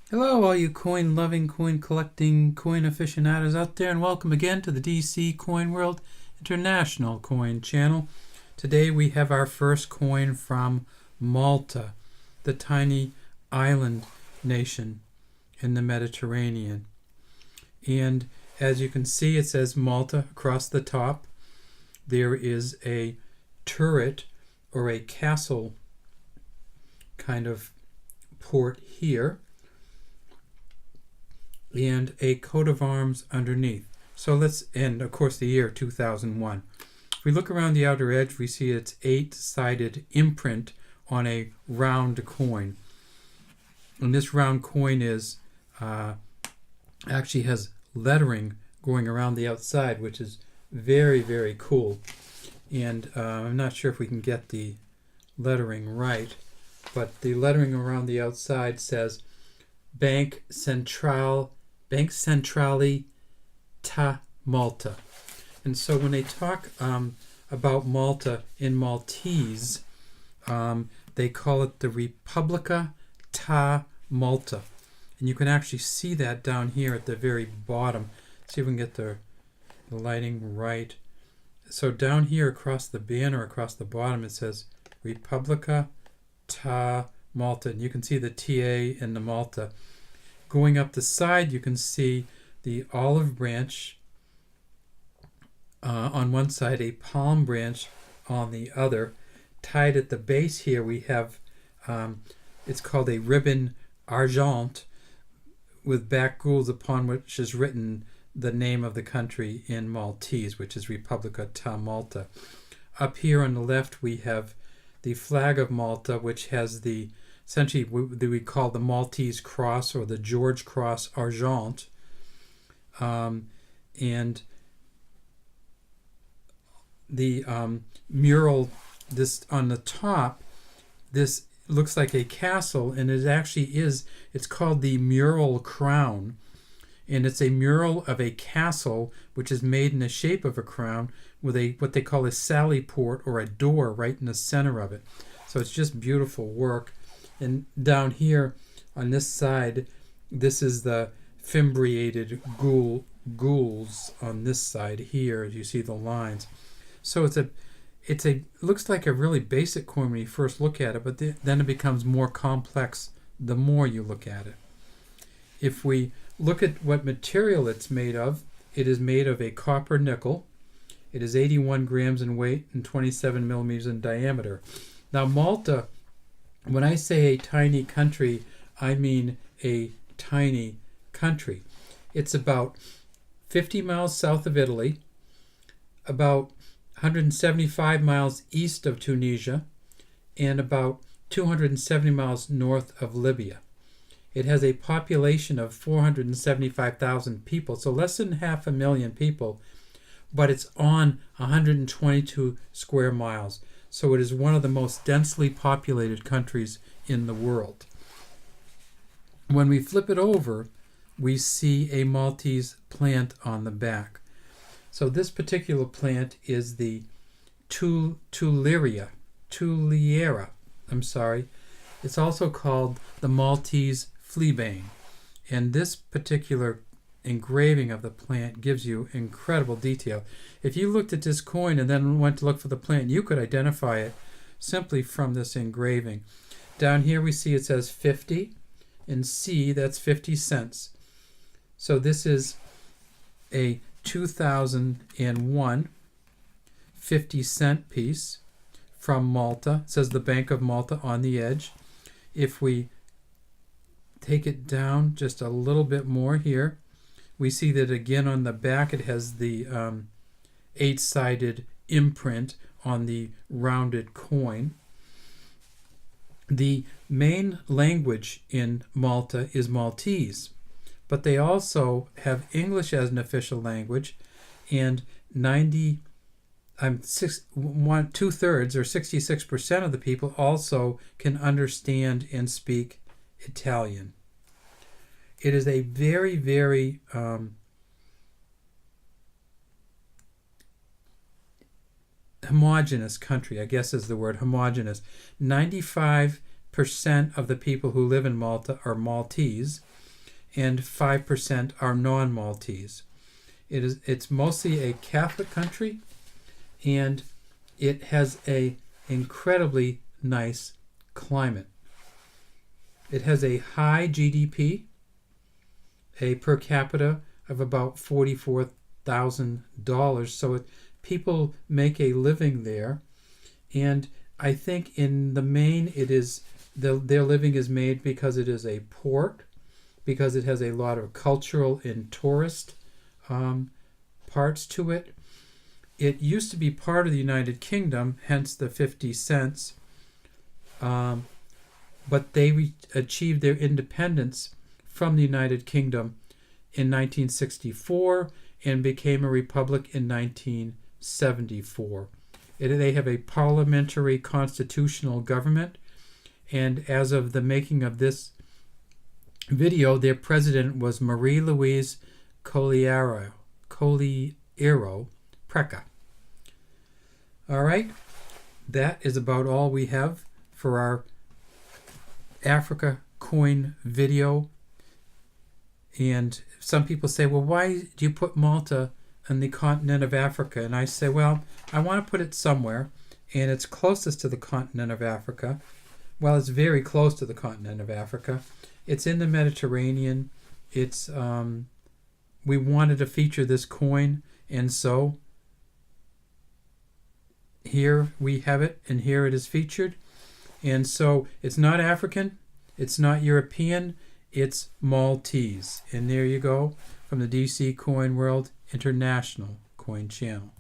Hello, all you coin-loving, coin-collecting, coin aficionados out there, and welcome again to the DC Coin World International Coin Channel. Today we have our first coin from Malta, the tiny island nation in the Mediterranean. And as you can see, it says Malta across the top. There is a turret or a castle kind of port here, and a coat of arms underneath. So let's end, of course, the year 2001. If we look around the outer edge, we see its 8-sided imprint on a round coin. And this round coin is actually has lettering going around the outside, which is very, very cool. And I'm not sure if we can get the lettering right, but the lettering around the outside says Bank Centrali ta Malta. And so when they talk about Malta in Maltese, they call it the REPUBLIKA ta Malta. And you can actually see that down here at the very bottom. See if we can get the lighting right. So down here across the banner, across the bottom, it says REPUBLIKA ta Malta. And you can see the TA in the Malta. Going up the side, you can see the olive branch on one side, a palm branch on the other. Tied at the base here, we have, it's called a ribbon argent with back gules upon which is written the name of the country in Maltese, which is REPUBLIKA ta Malta. Up here on the left, we have the flag of Malta, which has the essentially we call the Maltese Cross or the George Cross Argent. And the mural, this on the top, this looks like a castle, and it actually is, it's called the Mural Crown. And it's a mural of a castle which is made in the shape of a crown with a what they call a sally port or a door right in the center of it. So it's just beautiful work. And down here on this side, this is the fimbriated gules on this side here, as you see the lines. So it looks like a really basic coin when you first look at it, but then it becomes more complex the more you look at it. If we look at what material it's made of, it is made of a copper nickel. It is 81 grams in weight and 27 millimeters in diameter. Now Malta, when I say a tiny country, I mean a tiny country. It's about 50 miles south of Italy, about 175 miles east of Tunisia, and about 270 miles north of Libya. It has a population of 475,000 people, so less than 500,000 people, but it's on 122 square miles. So it is one of the most densely populated countries in the world. When we flip it over, we see a Maltese plant on the back. So this particular plant is the Tulliera. It's also called the Maltese Fleabane. And this particular engraving of the plant gives you incredible detail. If you looked at this coin and then went to look for the plant, you could identify it simply from this engraving. Down here we see it says 50. In C, that's 50 cents. So this is a 2001 50-cent piece from Malta. It says the Bank of Malta on the edge. If we take it down just a little bit more here, we see that again on the back it has the 8-sided imprint on the rounded coin. The main language in Malta is Maltese, but they also have English as an official language, and 2/3 or 66% of the people also can understand and speak Italian. It is a very, very homogeneous country, I guess is the word, homogeneous. 95% of the people who live in Malta are Maltese, and 5% are non-Maltese. It's mostly a Catholic country, and it has a incredibly nice climate. It has a high GDP, a per capita of about $44,000. So people make a living there, and I think in the main it is their living is made because it is a port, because it has a lot of cultural and tourist parts to it. It used to be part of the United Kingdom, hence the 50 cents, but they achieved their independence from the United Kingdom in 1964 and became a republic in 1974. They have a parliamentary constitutional government, and as of the making of this video, their president was Marie-Louise Tulliera Preca. All right, that is about all we have for our Africa coin video. And some people say, well, why do you put Malta on the continent of Africa? And I say, well, I want to put it somewhere, and it's closest to the continent of Africa. Well, it's very close to the continent of Africa. It's in the Mediterranean. It's we wanted to feature this coin, and so here we have it, and here it is featured. And so it's not African, it's not European, it's Maltese. And there you go, from the DC Coin World International Coin Channel.